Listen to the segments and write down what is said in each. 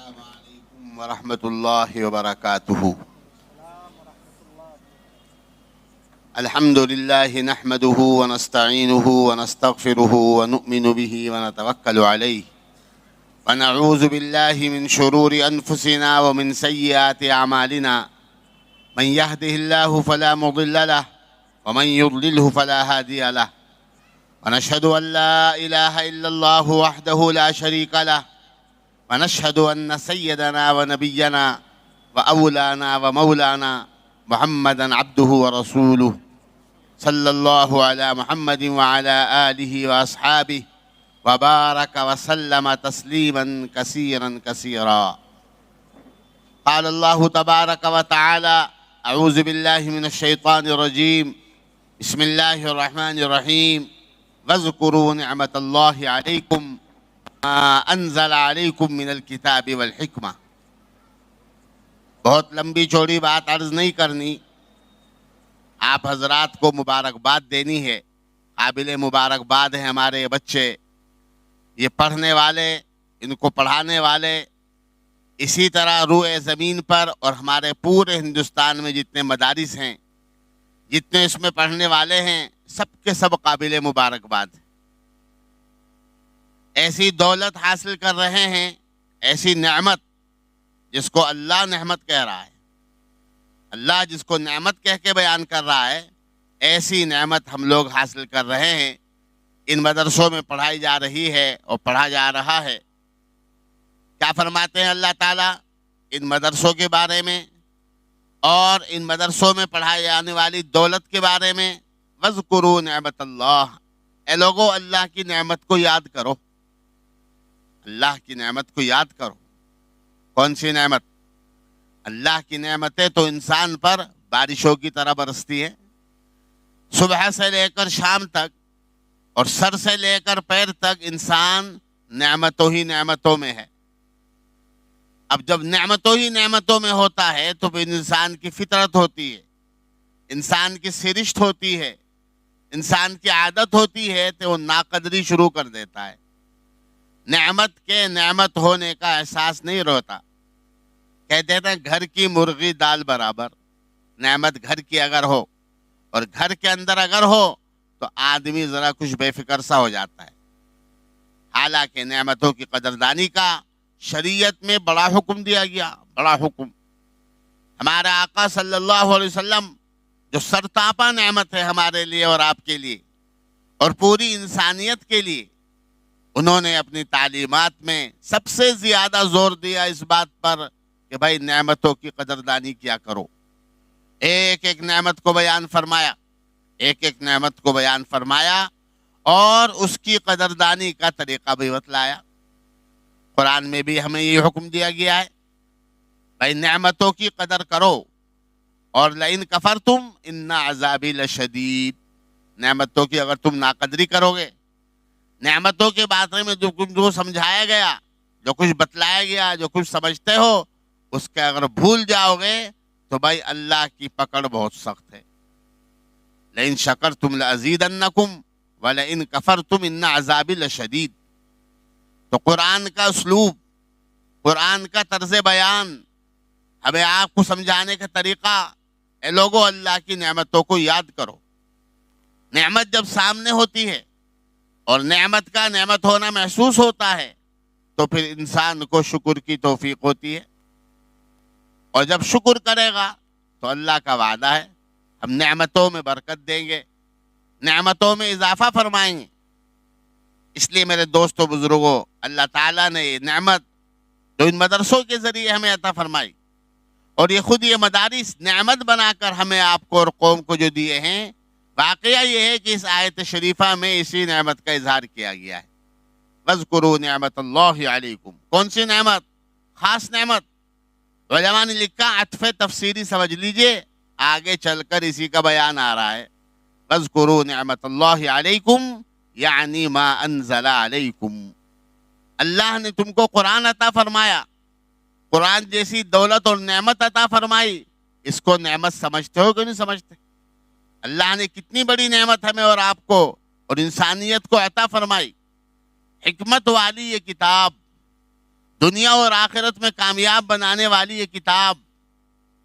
السلام عليكم ورحمة الله وبركاته. الحمد لله نحمده ونستعينه ونستغفره ونؤمن به ونتوكل عليه ونعوذ بالله من شرور أنفسنا ومن سيئات أعمالنا. من يهده الله فلا مضل له ومن يضلله فلا هادي له. ونشهد أن لا إله إلا الله وحده لا شريك له ونشهد أن سيدنا ونبينا وأولانا ومولانا محمدا عبده ورسوله صلى الله على محمد وعلى آله وأصحابه وبارك وسلم تسليما كثيرا كثيرا. قال الله تبارك وتعالى: أعوذ بالله من الشيطان الرجيم. بسم الله الرحمن الرحيم. واذكروا نعمة الله عليكم ما انزل علیکم من الکتاب والحکمہ. بہت لمبی چوڑی بات عرض نہیں کرنی، آپ حضرات کو مبارکباد دینی ہے. قابل مبارکباد ہیں ہمارے یہ بچے، یہ پڑھنے والے، ان کو پڑھانے والے. اسی طرح روئے زمین پر اور ہمارے پورے ہندوستان میں جتنے مدارس ہیں، جتنے اس میں پڑھنے والے ہیں، سب کے سب قابل مبارکباد ہیں. ایسی دولت حاصل کر رہے ہیں، ایسی نعمت جس کو اللہ نعمت کہہ رہا ہے، اللہ جس کو نعمت کہہ کے بیان کر رہا ہے، ایسی نعمت ہم لوگ حاصل کر رہے ہیں. ان مدرسوں میں پڑھائی جا رہی ہے اور پڑھا جا رہا ہے. کیا فرماتے ہیں اللہ تعالیٰ ان مدرسوں کے بارے میں اور ان مدرسوں میں پڑھائی جانے والی دولت کے بارے میں؟ وَاذْكُرُوا نعمت اللہ. اے لوگو، اللہ کی نعمت کو یاد کرو، اللہ کی نعمت کو یاد کرو. کون سی نعمت؟ اللہ کی نعمتیں تو انسان پر بارشوں کی طرح برستی ہیں. صبح سے لے کر شام تک اور سر سے لے کر پیر تک انسان نعمتوں ہی نعمتوں میں ہے. اب جب نعمتوں ہی نعمتوں میں ہوتا ہے تو پھر انسان کی فطرت ہوتی ہے، انسان کی سرشت ہوتی ہے، انسان کی عادت ہوتی ہے کہ وہ ناقدری شروع کر دیتا ہے. نعمت کے نعمت ہونے کا احساس نہیں ہوتا. کہتے ہیں گھر کی مرغی دال برابر. نعمت گھر کی اگر ہو اور گھر کے اندر اگر ہو تو آدمی ذرا کچھ بے فکر سا ہو جاتا ہے. حالانکہ نعمتوں کی قدردانی کا شریعت میں بڑا حکم دیا گیا، بڑا حکم. ہمارے آقا صلی اللہ علیہ وسلم جو سرتاپا نعمت ہے ہمارے لیے اور آپ کے لیے اور پوری انسانیت کے لیے، انہوں نے اپنی تعلیمات میں سب سے زیادہ زور دیا اس بات پر کہ بھائی نعمتوں کی قدردانی کیا کرو. ایک ایک نعمت کو بیان فرمایا، ایک ایک نعمت کو بیان فرمایا اور اس کی قدردانی کا طریقہ بھی بتلایا. قرآن میں بھی ہمیں یہ حکم دیا گیا ہے بھائی نعمتوں کی قدر کرو. اور لئن کفرتم ان عذابی لشدید. نعمتوں کی اگر تم ناقدری کرو گے، نعمتوں کے بارے میں جو سمجھایا گیا، جو کچھ بتلایا گیا، جو کچھ سمجھتے ہو، اس کے اگر بھول جاؤ گے تو بھائی اللہ کی پکڑ بہت سخت ہے. لئن شکرتم لازیدنکم ولئن کفرتم ان عذابی لشدید. تو قرآن کا اسلوب، قرآن کا طرز بیان، ہمیں آپ کو سمجھانے کا طریقہ، اے لوگو اللہ کی نعمتوں کو یاد کرو. نعمت جب سامنے ہوتی ہے اور نعمت کا نعمت ہونا محسوس ہوتا ہے تو پھر انسان کو شکر کی توفیق ہوتی ہے. اور جب شکر کرے گا تو اللہ کا وعدہ ہے ہم نعمتوں میں برکت دیں گے، نعمتوں میں اضافہ فرمائیں گے. اس لیے میرے دوستوں بزرگوں، اللہ تعالیٰ نے یہ نعمت جو ان مدرسوں کے ذریعے ہمیں عطا فرمائی اور یہ خود یہ مدارس نعمت بنا کر ہمیں، آپ کو اور قوم کو جو دیے ہیں، واقعہ یہ ہے کہ اس آیت شریفہ میں اسی نعمت کا اظہار کیا گیا ہے. وَاذْكُرُوا نِعْمَتَ اللَّهِ عَلَيْكُمْ. کون سی نعمت؟ خاص نعمت. علماء نے لکھا، عطف تفسیری سمجھ لیجئے، آگے چل کر اسی کا بیان آ رہا ہے. وَاذْكُرُوا نِعْمَتَ اللَّهِ عَلَيْكُمْ یعنی ما انزل علیکم. اللہ نے تم کو قرآن عطا فرمایا، قرآن جیسی دولت اور نعمت عطا فرمائی. اس کو نعمت سمجھتے ہو کہ نہیں سمجھتے؟ اللہ نے کتنی بڑی نعمت ہمیں اور آپ کو اور انسانیت کو عطا فرمائی. حکمت والی یہ کتاب دنیا اور آخرت میں کامیاب بنانے والی یہ کتاب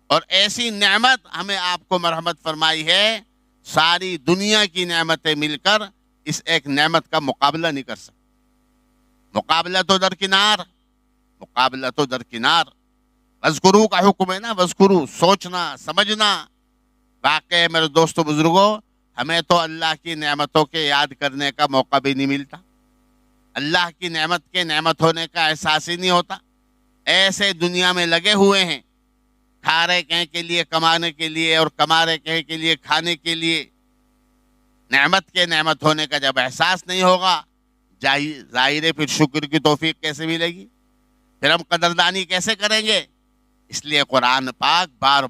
اور ایسی نعمت ہمیں آپ کو مرحمت فرمائی ہے، ساری دنیا کی نعمتیں مل کر اس ایک نعمت کا مقابلہ نہیں کر سکتی۔ مقابلہ تو درکنار، مقابلہ تو درکنار۔ وذکرو کا حکم ہے نا، وذکرو، سوچنا سمجھنا۔ واقعی میرے دوستو بزرگوں، ہمیں تو اللہ کی نعمتوں کے یاد کرنے کا موقع بھی نہیں ملتا، اللہ کی نعمت کے نعمت ہونے کا احساس ہی نہیں ہوتا۔ ایسے دنیا میں لگے ہوئے ہیں، کھا رہے کہیں کے لیے کمانے کے لیے اور کما رہے کہیں کے لیے کھانے کے لیے۔ نعمت کے نعمت ہونے کا جب احساس نہیں ہوگا، ظاہر ہے پھر شکر کی توفیق کیسے ملے گی، پھر ہم قدردانی کیسے کریں گے؟ اس لیے قرآن پاک بار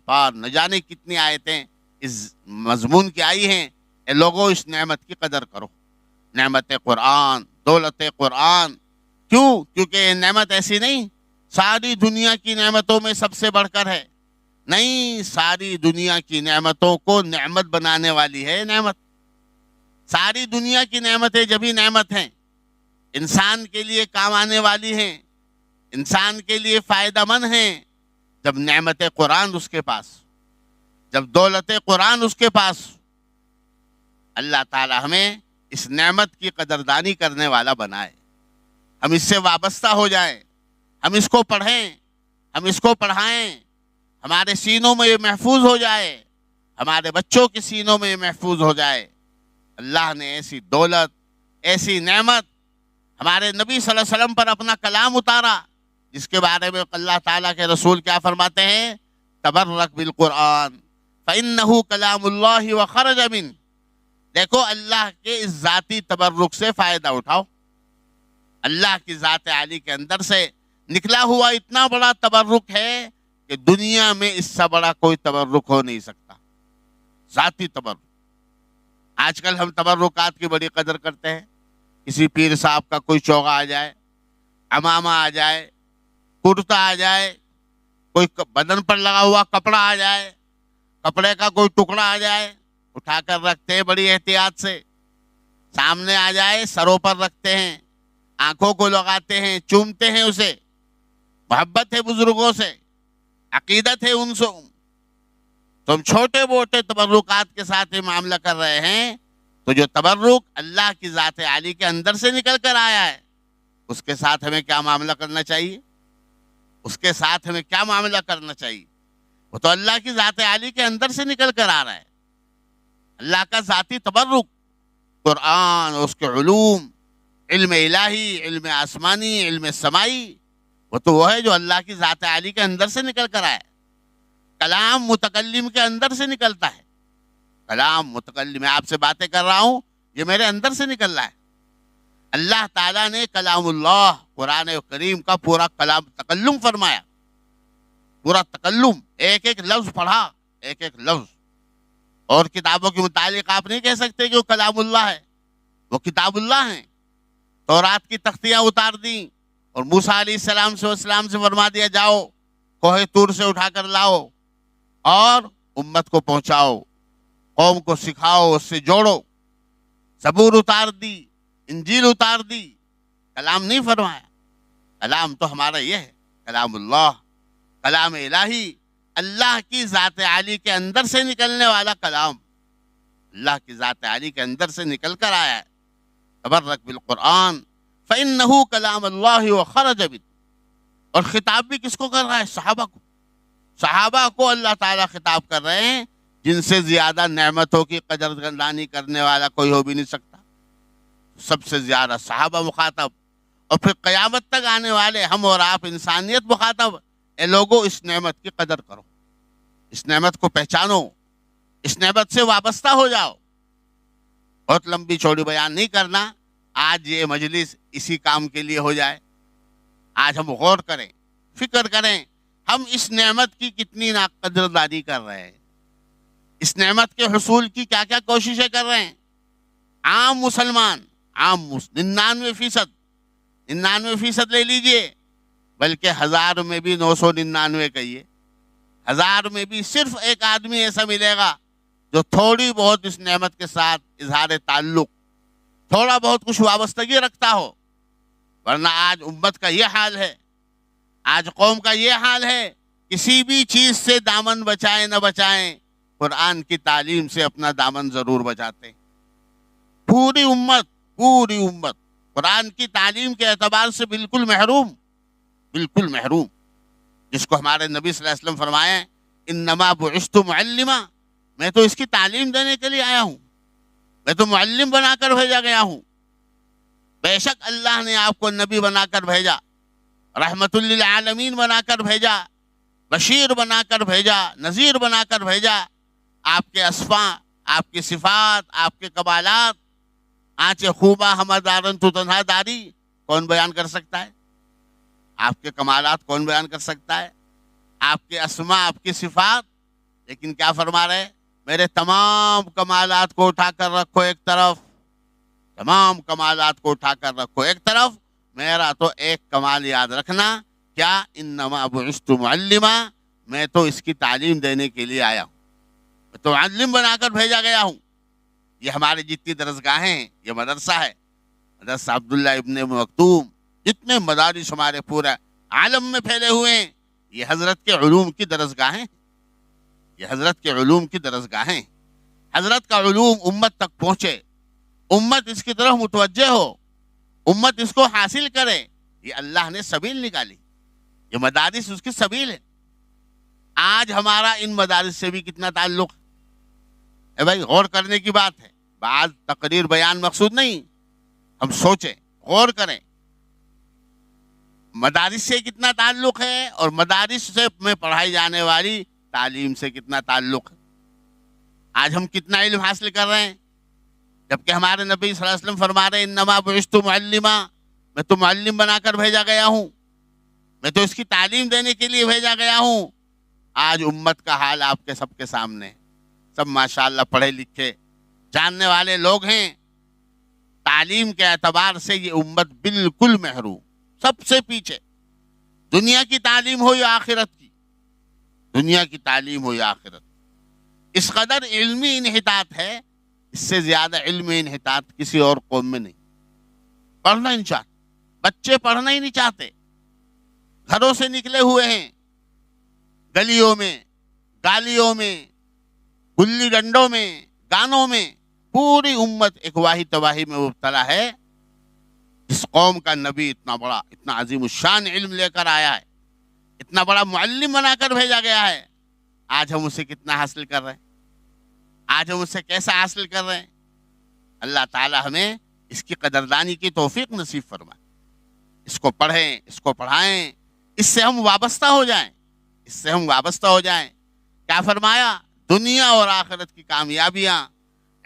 بار نہ جانے کتنی آیتیں اس مضمون کی آئی ہیں، اے لوگوں اس نعمت کی قدر کرو، نعمت قرآن، دولت قرآن۔ کیوں؟ کیونکہ یہ نعمت ایسی نہیں ساری دنیا کی نعمتوں میں سب سے بڑھ کر ہے، نہیں، ساری دنیا کی نعمتوں کو نعمت بنانے والی ہے نعمت۔ ساری دنیا کی نعمتیں جبھی نعمت ہیں، انسان کے لیے کام آنے والی ہیں، انسان کے لیے فائدہ مند ہیں، جب نعمت قرآن اس کے پاس، جب دولت قرآن اس کے پاس۔ اللہ تعالی ہمیں اس نعمت کی قدردانی کرنے والا بنائے، ہم اس سے وابستہ ہو جائیں، ہم اس کو پڑھیں، ہم اس کو پڑھائیں، ہمارے سینوں میں یہ محفوظ ہو جائے، ہمارے بچوں کے سینوں میں یہ محفوظ ہو جائے۔ اللہ نے ایسی دولت، ایسی نعمت، ہمارے نبی صلی اللہ علیہ وسلم پر اپنا کلام اتارا، جس کے بارے میں اللہ تعالیٰ کے رسول کیا فرماتے ہیں؟ تبرک بالقرآن فإنہ کلام اللہ وخرج من۔ دیکھو اللہ کے اس ذاتی تبرک سے فائدہ اٹھاؤ، اللہ کی ذات عالی کے اندر سے نکلا ہوا اتنا بڑا تبرک ہے کہ دنیا میں اس سے بڑا کوئی تبرک ہو نہیں سکتا، ذاتی تبرک۔ آج کل ہم تبرکات کی بڑی قدر کرتے ہیں، کسی پیر صاحب کا کوئی چوغا آ جائے، عمامہ آ جائے، کرتا آ جائے، کوئی بدن پر لگا ہوا کپڑا آ جائے، کپڑے کا کوئی ٹکڑا آ جائے، اٹھا کر رکھتے ہیں بڑی احتیاط سے، سامنے آ جائے سروں پر رکھتے ہیں، آنکھوں کو لگاتے ہیں، چومتے ہیں اسے، محبت ہے بزرگوں سے، عقیدت ہے ان سے۔ تم چھوٹے موٹے تبرکات کے ساتھ ہی معاملہ کر رہے ہیں، تو جو تبرک اللہ کی ذات عالی کے اندر سے نکل کر آیا ہے، اس کے ساتھ ہمیں کیا معاملہ کرنا چاہیے؟ اس کے ساتھ ہمیں کیا معاملہ کرنا چاہیے؟ وہ تو اللہ کی ذات عالی کے اندر سے نکل کر آ رہا ہے، اللہ کا ذاتی تبرک، قرآن، اس کے علوم، علم الہی، علم آسمانی، علم سمائی، وہ ہے جو اللہ کی ذات عالی کے اندر سے نکل کر آیا ہے۔ کلام متکلم کے اندر سے نکلتا ہے، کلام متکلم، میں آپ سے باتیں کر رہا ہوں، یہ میرے اندر سے نکل رہا ہے۔ اللہ تعالیٰ نے کلام اللہ، قرآن کریم کا پورا کلام تکلم فرمایا، پورا تکلم، ایک ایک لفظ پڑھا، ایک ایک لفظ۔ اور کتابوں کے متعلق آپ نہیں کہہ سکتے کہ وہ کلام اللہ ہے، وہ کتاب اللہ ہیں۔ تورات کی تختیاں اتار دیں اور موسیٰ علیہ السلام سے فرما دیا جاؤ، کوہ طور سے اٹھا کر لاؤ اور امت کو پہنچاؤ، قوم کو سکھاؤ، اس سے جوڑو۔ زبور اتار دی، انجیل اتار دی، کلام نہیں فرمایا۔ کلام تو ہمارا یہ ہے، کلام اللہ، کلام الہی، اللہ کی ذات عالی کے اندر سے نکلنے والا کلام، اللہ کی ذات عالی کے اندر سے نکل کر آیا ہے۔ تبرک بالقرآن فإنہ کلام اللہ وخرج من۔ اور خطاب بھی کس کو کر رہا ہے؟ صحابہ کو۔ صحابہ کو اللہ تعالیٰ خطاب کر رہے ہیں، جن سے زیادہ نعمتوں کی قدردانی کرنے والا کوئی ہو بھی نہیں سکتا، سب سے زیادہ صحابہ مخاطب، اور پھر قیامت تک آنے والے ہم اور آپ انسانیت مخاطب۔ اے لوگوں اس نعمت کی قدر کرو، اس نعمت کو پہچانو، اس نعمت سے وابستہ ہو جاؤ۔ بہت لمبی چوڑی بیان نہیں کرنا، آج یہ مجلس اسی کام کے لیے ہو جائے۔ آج ہم غور کریں، فکر کریں، ہم اس نعمت کی کتنی ناقدردانی کر رہے ہیں، اس نعمت کے حصول کی کیا کیا کوششیں کر رہے ہیں۔ عام مسلمان، 99% لے لیجئے، بلکہ 1000 میں بھی 999 کہیے، 1000 میں بھی صرف ایک آدمی ایسا ملے گا جو تھوڑی بہت اس نعمت کے ساتھ اظہار تعلق، تھوڑا بہت کچھ وابستگی رکھتا ہو، ورنہ آج امت کا یہ حال ہے، آج قوم کا یہ حال ہے، کسی بھی چیز سے دامن بچائیں نہ بچائیں، قرآن کی تعلیم سے اپنا دامن ضرور بچاتے ہیں۔ پوری امت قرآن کی تعلیم کے اعتبار سے بالکل محروم، بالکل محروم، جس کو ہمارے نبی صلی اللہ علیہ وسلم فرمائے انما بعثت معلما، میں تو اس کی تعلیم دینے کے لیے آیا ہوں، میں تو معلم بنا کر بھیجا گیا ہوں۔ بے شک اللہ نے آپ کو نبی بنا کر بھیجا، رحمت للعالمین بنا کر بھیجا، بشیر بنا کر بھیجا، نذیر بنا کر بھیجا۔ آپ کے اسماء، آپ کی صفات، آپ کے کمالات، آنچ خوبہ ہمہ دارن تو تنہا داری، کون بیان کر سکتا ہے؟ آپ کے کمالات کون بیان کر سکتا ہے؟ آپ کے اسماء، آپ کی صفات۔ لیکن کیا فرما رہے؟ میرے تمام کمالات کو اٹھا کر رکھو ایک طرف، تمام کمالات کو اٹھا کر رکھو ایک طرف، میرا تو ایک کمال یاد رکھنا، کیا؟ انما بعثت معلما، میں تو اس کی تعلیم دینے کے لیے آیا ہوں، میں تو معلم بنا کر بھیجا گیا ہوں۔ یہ ہماری جتنی درسگاہیں ہیں، یہ مدرسہ ہے، مدرسہ عبداللہ ابن مکتوم، جتنے مدارس ہمارے پورے عالم میں پھیلے ہوئے ہیں، یہ حضرت کے علوم کی درسگاہیں، یہ حضرت کے علوم کی درسگاہیں۔ حضرت کا علوم امت تک پہنچے، امت اس کی طرف متوجہ ہو، امت اس کو حاصل کرے، یہ اللہ نے سبیل نکالی، یہ مدارس اس کی سبیل ہے۔ آج ہمارا ان مدارس سے بھی کتنا تعلق ہے بھائی؟ غور کرنے کی بات ہے، بعض تقریر بیان مقصود نہیں، ہم سوچیں، غور کریں، مدارس سے کتنا تعلق ہے اور مدارس سے میں پڑھائی جانے والی تعلیم سے کتنا تعلق ہے۔ آج ہم کتنا علم حاصل کر رہے ہیں، جبکہ ہمارے نبی صلی اللہ علیہ وسلم فرما رہے ہیں انما بعثت معلما، میں تو معلم بنا کر بھیجا گیا ہوں، میں تو اس کی تعلیم دینے کے لیے بھیجا گیا ہوں۔ آج امت کا حال آپ کے سب کے سامنے، سب ماشاءاللہ پڑھے لکھے جاننے والے لوگ ہیں، تعلیم کے اعتبار سے یہ امت بالکل محروم، سب سے پیچھے، دنیا کی تعلیم ہو یا آخرت کی، دنیا کی تعلیم ہو یا آخرت، اس قدر علمی انحطاط ہے، اس سے زیادہ علمی انحطاط کسی اور قوم میں نہیں۔ پڑھنا نہیں چاہتے، بچے پڑھنا ہی نہیں چاہتے، گھروں سے نکلے ہوئے ہیں، گلیوں میں، گالیوں میں، گلی ڈنڈوں میں، گانوں میں، پوری امت ایک واہی تباہی میں مبتلا ہے۔ اس قوم کا نبی اتنا بڑا، اتنا عظیم الشان علم لے کر آیا ہے، اتنا بڑا معلم بنا کر بھیجا گیا ہے، آج ہم اسے کتنا حاصل کر رہے ہیں، آج ہم اسے کیسا حاصل کر رہے ہیں؟ اللہ تعالی ہمیں اس کی قدردانی کی توفیق نصیب فرمائے، اس کو پڑھیں، اس کو پڑھائیں، اس سے ہم وابستہ ہو جائیں، اس سے ہم وابستہ ہو جائیں۔ کیا فرمایا؟ دنیا اور آخرت کی کامیابیاں،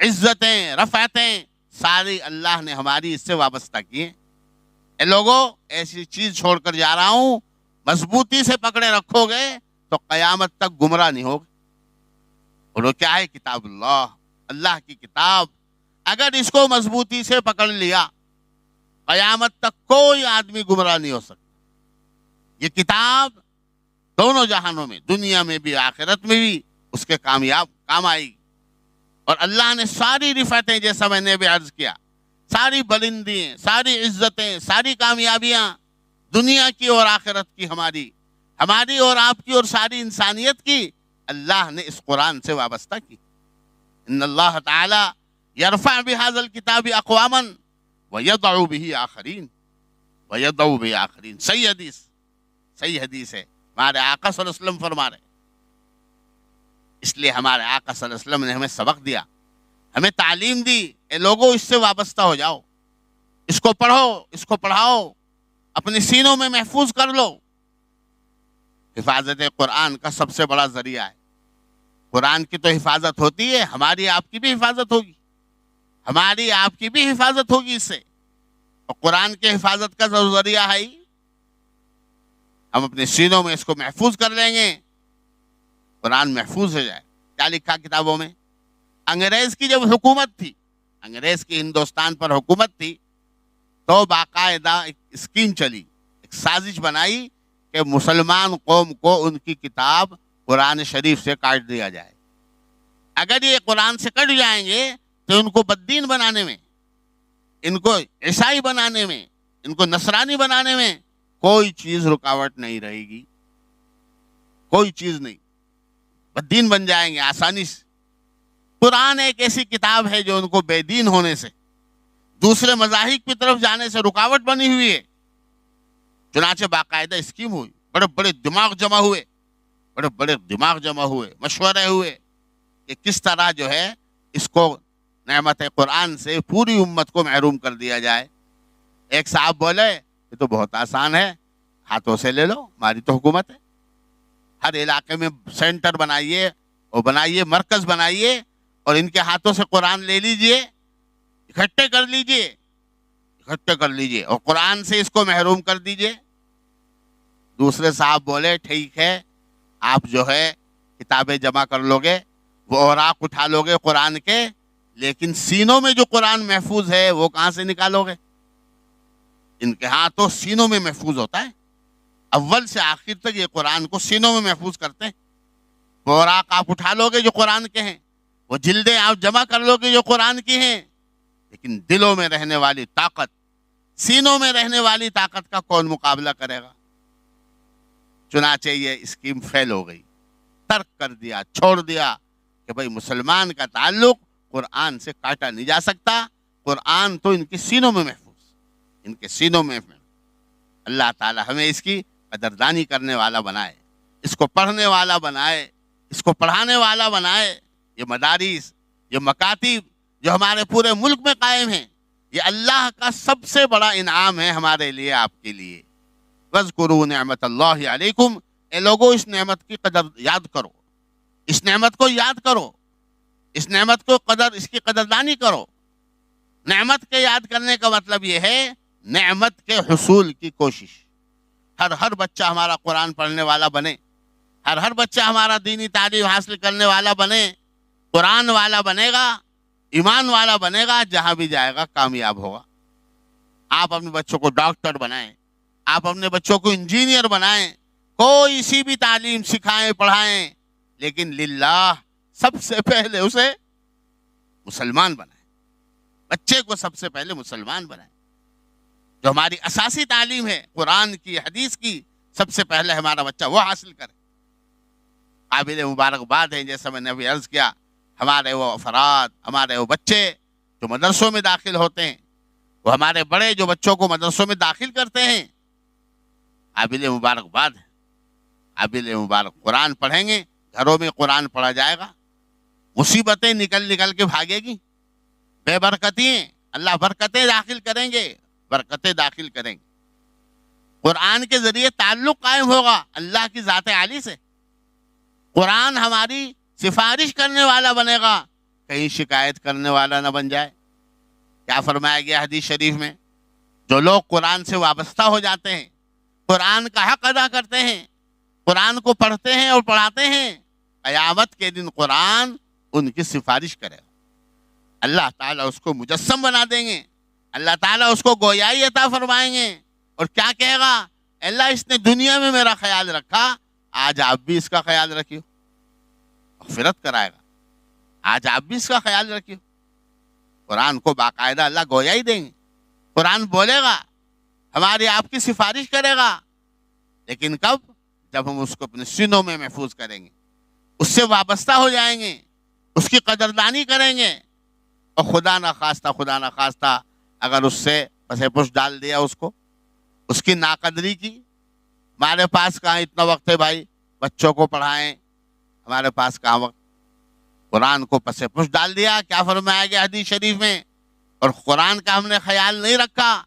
عزتیں، رفعتیں، ساری اللہ نے ہماری اس سے وابستہ کی ہیں۔ اے لوگو، ایسی چیز چھوڑ کر جا رہا ہوں، مضبوطی سے پکڑے رکھو گے تو قیامت تک گمراہ نہیں ہوگے۔ بولو کیا ہے؟ کتاب اللہ، اللہ کی کتاب، اگر اس کو مضبوطی سے پکڑ لیا، قیامت تک کوئی آدمی گمراہ نہیں ہو سکتا۔ یہ کتاب دونوں جہانوں میں، دنیا میں بھی آخرت میں بھی اس کے کام آئے گی۔ اور اللہ نے ساری رفعتیں، جیسا میں نے بھی عرض کیا، ساری بلندیاں، ساری عزتیں، ساری کامیابیاں، دنیا کی اور آخرت کی، ہماری اور آپ کی اور ساری انسانیت کی، اللہ نے اس قرآن سے وابستہ کی۔ ان اللہ تعالی یرفع بہذا الکتاب اقواما ویضع به آخرین، ویضع به آخرین۔ صحیح حدیث ہے، ہمارے آقا صلی اللہ علیہ وسلم فرما رہے ہیں۔ اس لیے ہمارے آقا صلی اللہ علیہ وسلم نے ہمیں سبق دیا، ہمیں تعلیم دی، اے لوگوں اس سے وابستہ ہو جاؤ، اس کو پڑھو، اس کو پڑھاؤ، اپنے سینوں میں محفوظ کر لو۔ حفاظت قرآن کا سب سے بڑا ذریعہ ہے۔ قرآن کی تو حفاظت ہوتی ہے، ہماری آپ کی بھی حفاظت ہوگی، ہماری آپ کی بھی حفاظت ہوگی اس سے، اور قرآن کی حفاظت کا ذریعہ ہے ہی، ہم اپنے سینوں میں اس کو محفوظ کر لیں گے، قرآن محفوظ ہو جائے۔ کیا لکھا کتابوں میں؟ انگریز کی جب حکومت تھی، انگریز کی ہندوستان پر حکومت تھی، تو باقاعدہ ایک اسکیم چلی، ایک سازش بنائی کہ مسلمان قوم کو ان کی کتاب قرآن شریف سے کاٹ دیا جائے۔ اگر یہ قرآن سے کٹ جائیں گے تو ان کو بددین بنانے میں، ان کو عیسائی بنانے میں، ان کو نصرانی بنانے میں کوئی چیز رکاوٹ نہیں رہے گی، کوئی چیز نہیں، بدین بن جائیں گے آسانی سے۔ قرآن ایک ایسی کتاب ہے جو ان کو بے دین ہونے سے، دوسرے مذاہب کی طرف جانے سے رکاوٹ بنی ہوئی ہے۔ چنانچہ باقاعدہ اسکیم ہوئی، بڑے بڑے دماغ جمع ہوئے، مشورے ہوئے کہ کس طرح جو ہے اس کو نعمت قرآن سے پوری امت کو محروم کر دیا جائے۔ ایک صاحب بولے یہ تو بہت آسان ہے، ہاتھوں سے لے لو، ہماری تو حکومت ہے، ہر علاقے میں سینٹر بنائیے اور مرکز بنائیے اور ان کے ہاتھوں سے قرآن لے لیجئے، اکٹھے کر لیجئے اور قرآن سے اس کو محروم کر دیجئے۔ دوسرے صاحب بولے ٹھیک ہے، آپ جو ہے کتابیں جمع کر لو گے، وہ اوراق اٹھا لو گے قرآن کے، لیکن سینوں میں جو قرآن محفوظ ہے وہ کہاں سے نکالو گے؟ ان کے ہاں تو سینوں میں محفوظ ہوتا ہے، اول سے آخر تک یہ قرآن کو سینوں میں محفوظ کرتے ہیں۔ وہ اوراق آپ اٹھا لو گے جو قرآن کے ہیں، وہ جلدیں آپ جمع کر لو گے جو قرآن کی ہیں، لیکن دلوں میں رہنے والی طاقت، سینوں میں رہنے والی طاقت کا کون مقابلہ کرے گا؟ چنانچہ یہ اسکیم فیل ہو گئی، ترک کر دیا، چھوڑ دیا کہ بھئی مسلمان کا تعلق قرآن سے کاٹا نہیں جا سکتا، قرآن تو ان کے سینوں میں محفوظ، ان کے سینوں میں محفوظ۔ اللہ تعالی ہمیں اس کی قدردانی کرنے والا بنائے، اس کو پڑھنے والا بنائے، اس کو پڑھانے والا بنائے۔ یہ مدارس، یہ مکاتب جو ہمارے پورے ملک میں قائم ہیں، یہ اللہ کا سب سے بڑا انعام ہے ہمارے لیے، آپ کے لیے۔ وَاذْكُرُوا نِعْمَةَ اللَّهِ عَلَيْكُمْ، اے لوگوں اس نعمت کی قدر یاد کرو، اس نعمت کو یاد کرو، اس نعمت کو اس کی قدردانی کرو۔ نعمت کے یاد کرنے کا مطلب یہ ہے نعمت کے حصول کی کوشش۔ ہر بچہ ہمارا قرآن پڑھنے والا بنے، ہر بچہ ہمارا دینی تعلیم حاصل کرنے والا بنے، قرآن والا بنے گا، ایمان والا بنے گا، جہاں بھی جائے گا کامیاب ہوگا۔ آپ اپنے بچوں کو ڈاکٹر بنائیں، آپ اپنے بچوں کو انجینئر بنائیں، کوئی سی بھی تعلیم سکھائیں پڑھائیں، لیکن للہ سب سے پہلے اسے مسلمان بنائیں، بچے کو سب سے پہلے مسلمان بنائیں۔ جو ہماری اساسی تعلیم ہے قرآن کی، حدیث کی، سب سے پہلے ہمارا بچہ وہ حاصل کرے۔ قابل مبارکباد ہے، جیسا میں نے ابھی عرض کیا، ہمارے وہ افراد، ہمارے وہ بچے جو مدرسوں میں داخل ہوتے ہیں، وہ ہمارے بڑے جو بچوں کو مدرسوں میں داخل کرتے ہیں، قابل مبارکباد ہے، قابل مبارک۔ قرآن پڑھیں گے، گھروں میں قرآن پڑھا جائے گا، مصیبتیں نکل کے بھاگے گی، بے برکتی، اللہ برکتیں داخل کریں گے، برکتیں داخل کریں گے۔ قرآن کے ذریعے تعلق قائم ہوگا اللہ کی ذات عالی سے، قرآن ہماری سفارش کرنے والا بنے گا، کہیں شکایت کرنے والا نہ بن جائے۔ کیا فرمایا گیا حدیث شریف میں؟ جو لوگ قرآن سے وابستہ ہو جاتے ہیں، قرآن کا حق ادا کرتے ہیں، قرآن کو پڑھتے ہیں اور پڑھاتے ہیں، قیامت کے دن قرآن ان کی سفارش کرے گا، اللہ تعالیٰ اس کو مجسم بنا دیں گے، اللہ تعالیٰ اس کو گویائی عطا فرمائیں گے، اور کیا کہے گا؟ اللہ اس نے دنیا میں میرا خیال رکھا، آج آپ بھی اس کا خیال رکھیو، مغفرت کرائے گا، آج آپ بھی اس کا خیال رکھیو۔ قرآن کو باقاعدہ اللہ گویائی دیں گے، قرآن بولے گا، ہماری آپ کی سفارش کرے گا، لیکن کب؟ جب ہم اس کو اپنے سینوں میں محفوظ کریں گے، اس سے وابستہ ہو جائیں گے، اس کی قدردانی کریں گے، اور خدا نہ خواستہ اگر اس سے پسے پش ڈال دیا، اس کو اس کی ناقدری کی، ہمارے پاس کہاں اتنا وقت ہے بھائی بچوں کو پڑھائیں، ہمارے پاس کہاں وقت، قرآن کو پسے پش ڈال دیا، کیا فرمایا گیا حدیث شریف میں؟ اور قرآن کا ہم نے خیال نہیں رکھا،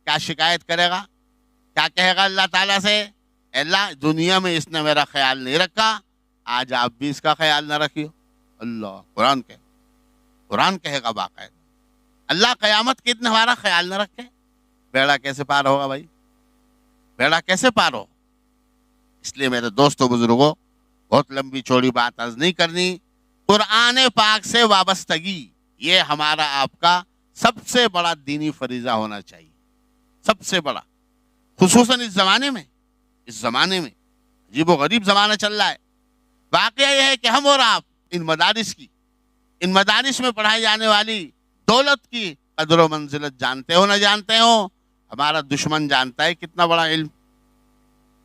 کیا شکایت کرے گا؟ کیا کہے گا اللہ تعالیٰ سے؟ اللہ دنیا میں اس نے میرا خیال نہیں رکھا، آج آپ بھی اس کا خیال نہ رکھیو۔ اللہ قرآن کہے گا باقاعدہ، اللہ قیامت کے دن ہمارا خیال نہ رکھے، بیڑا کیسے پار ہوگا بھائی؟ بیڑا کیسے پار ہو؟ اس لیے میرے دوستوں بزرگوں، بہت لمبی چوڑی بات عرض نہیں کرنی، قرآن پاک سے وابستگی یہ ہمارا آپ کا سب سے بڑا دینی فریضہ ہونا چاہیے، سب سے بڑا، خصوصاً اس زمانے میں عجیب و غریب زمانہ چل رہا ہے۔ واقعہ یہ ہے کہ ہم اور آپ ان مدارس میں پڑھائی جانے والی دولت کی قدر و منزلت جانتے ہو نہ جانتے ہو، ہمارا دشمن جانتا ہے کتنا بڑا علم،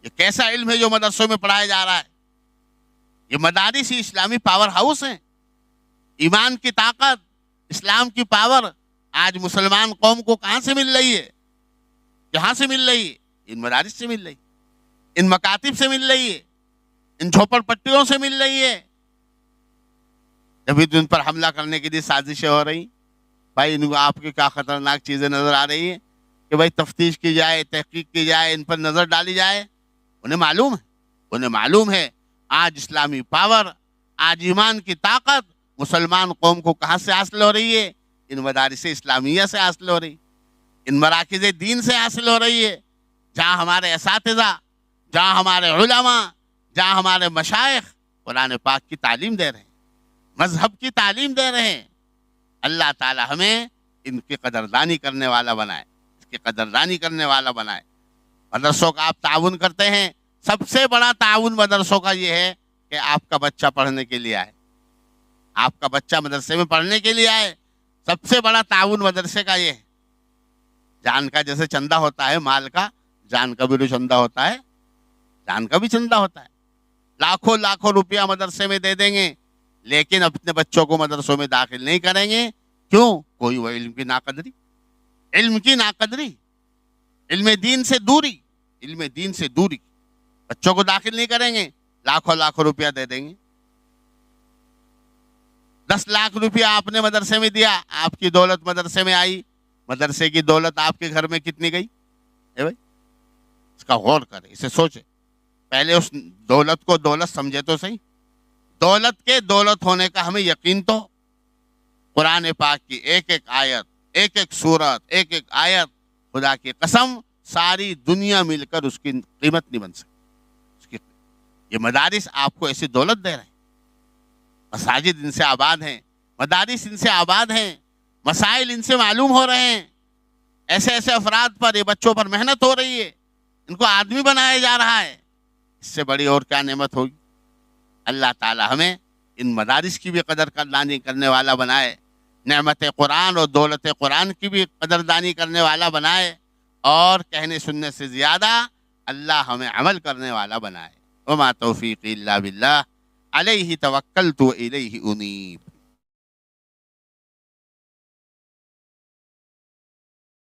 یہ کیسا علم ہے جو مدرسوں میں پڑھایا جا رہا ہے. یہ مدارس اسلامی پاور ہاؤس ہیں. ایمان کی طاقت، اسلام کی پاور آج مسلمان قوم کو کہاں سے مل رہی ہے؟ کہاں سے مل رہی ہے؟ ان مدارس سے مل رہی ہے، ان مکاتب سے مل رہی ہے، ان جھوپڑ پٹیوں سے مل رہی ہے. جبھی تو ان پر حملہ کرنے کے لیے سازشیں ہو رہی. بھائی ان کو آپ کی کیا خطرناک چیزیں نظر آ رہی ہیں کہ بھائی تفتیش کی جائے، تحقیق کی جائے، ان پر نظر ڈالی جائے. انہیں معلوم ہے آج اسلامی پاور، آج ایمان کی طاقت مسلمان قوم کو کہاں سے حاصل ہو رہی ہے؟ ان مدارس اسلامیہ سے حاصل ہو رہی، ان مراکز دین سے حاصل ہو رہی ہے، جہاں ہمارے اساتذہ، جہاں ہمارے علماء، جہاں ہمارے مشائخ قرآن پاک کی تعلیم دے رہے ہیں، مذہب کی تعلیم دے رہے ہیں. اللہ تعالی ہمیں ان کی قدردانی کرنے والا بنائے، اس کی قدردانی کرنے والا بنائے. مدرسوں کا آپ تعاون کرتے ہیں، سب سے بڑا تعاون مدرسوں کا یہ ہے کہ آپ کا بچہ پڑھنے کے لیے آئے، آپ کا بچہ مدرسے میں پڑھنے کے لیے آئے. سب سے بڑا تعاون مدرسے کا یہ ہے. جان کا جیسے چندہ ہوتا ہے، مال کا جان کا بھی جو چندہ ہوتا ہے، جان کا بھی چندہ ہوتا ہے. لاکھوں لاکھوں روپیہ مدرسے میں دے دیں گے لیکن اپنے بچوں کو مدرسوں میں داخل نہیں کریں گے. کیوں؟ کوئی وہ علم کی ناقدری، علم کی ناقدری، علم دین سے دوری، علم دین سے دوری. بچوں کو داخل نہیں کریں گے، لاکھوں لاکھوں روپیہ دے دیں گے. 10 لاکھ روپیہ آپ نے مدرسے میں دیا، آپ کی دولت مدرسے میں آئی، مدرسے کی دولت آپ کے گھر میں کتنی گئی؟ بھائی اس کا غور کریں، اسے سوچیں. پہلے اس دولت کو دولت سمجھے تو صحیح. دولت کے دولت ہونے کا ہمیں یقین تو. قرآن پاک کی ایک ایک آیت، ایک ایک سورت، ایک ایک آیت، خدا کی قسم ساری دنیا مل کر اس کی قیمت نہیں بن سکتی. یہ مدارس آپ کو ایسی دولت دے رہے ہیں. مساجد ان سے آباد ہیں، مدارس ان سے آباد ہیں، مسائل ان سے معلوم ہو رہے ہیں. ایسے ایسے افراد پر، یہ بچوں پر محنت ہو رہی ہے، ان کو آدمی بنایا جا رہا ہے. اس سے بڑی اور کیا نعمت ہوگی؟ اللہ تعالی ہمیں ان مدارس کی بھی قدردانی کرنے والا بنائے، نعمت قرآن اور دولت قرآن کی بھی قدردانی کرنے والا بنائے، اور کہنے سننے سے زیادہ اللہ ہمیں عمل کرنے والا بنائے. وما توفیقی الا باللہ علیہ توکلت و الیہ انیب.